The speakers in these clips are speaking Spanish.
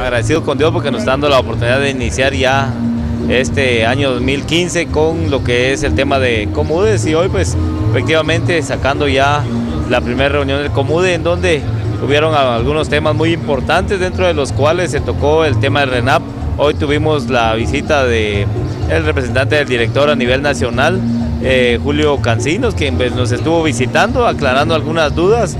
Agradecido con Dios porque nos está dando la oportunidad de iniciar ya este año 2015 con lo que es el tema de Comudes, y hoy pues efectivamente sacando ya la primera reunión del Comude, en donde hubieron algunos temas muy importantes, dentro de los cuales se tocó el tema del RENAP. Hoy tuvimos la visita del representante del director a nivel nacional, Julio Cancinos, quien pues, nos estuvo visitando, aclarando algunas dudas.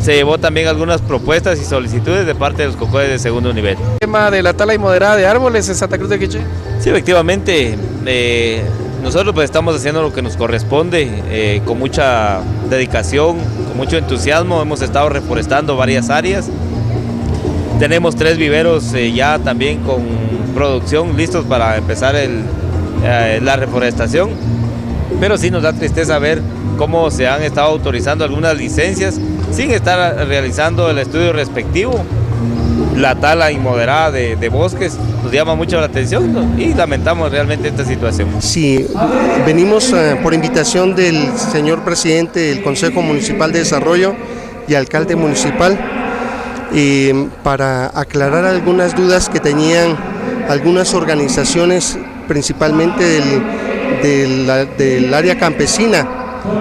Se llevó también algunas propuestas y solicitudes de parte de los COCODES de segundo nivel. ¿El tema de la tala inmoderada de árboles en Santa Cruz del Quiché? Sí, efectivamente, nosotros pues estamos haciendo lo que nos corresponde, con mucha dedicación, con mucho entusiasmo. Hemos estado reforestando varias áreas. Tenemos 3 viveros ya también con producción listos para empezar la reforestación, pero sí nos da tristeza ver cómo se han estado autorizando algunas licencias sin estar realizando el estudio respectivo. La tala inmoderada de bosques nos llama mucho la atención, ¿no? Y lamentamos realmente esta situación. Sí, venimos por invitación del señor presidente del Consejo Municipal de Desarrollo y alcalde municipal para aclarar algunas dudas que tenían algunas organizaciones, principalmente del área campesina,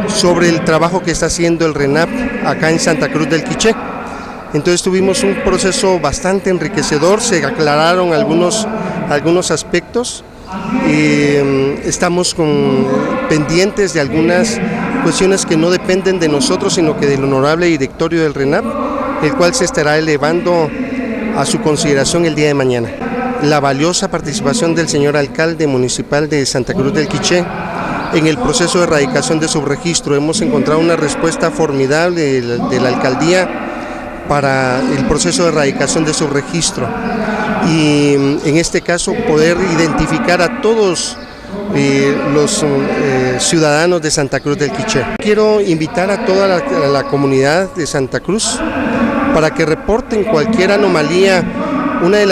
sobre el trabajo que está haciendo el RENAP acá en Santa Cruz del Quiché. Entonces tuvimos un proceso bastante enriquecedor, se aclararon algunos aspectos y estamos pendientes de algunas cuestiones que no dependen de nosotros, sino que del honorable directorio del RENAP, el cual se estará elevando a su consideración el día de mañana. La valiosa participación del señor alcalde municipal de Santa Cruz del Quiché en el proceso de erradicación de subregistro. Hemos encontrado una respuesta formidable de la alcaldía para el proceso de erradicación de subregistro y en este caso poder identificar a todos los ciudadanos de Santa Cruz del Quiché. Quiero invitar a toda la comunidad de Santa Cruz para que reporten cualquier anomalía. Uno de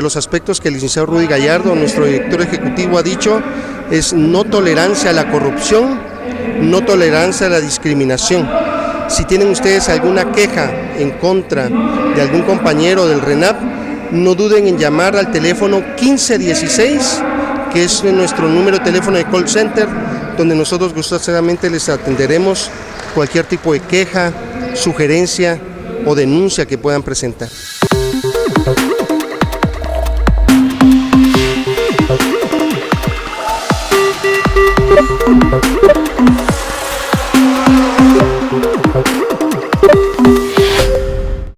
los aspectos que el licenciado Rudy Gallardo, nuestro director ejecutivo, ha dicho es no tolerancia a la corrupción, no tolerancia a la discriminación. Si tienen ustedes alguna queja en contra de algún compañero del RENAP, no duden en llamar al teléfono 1516, que es nuestro número de teléfono de call center, donde nosotros gustosamente les atenderemos cualquier tipo de queja, sugerencia o denuncia que puedan presentar.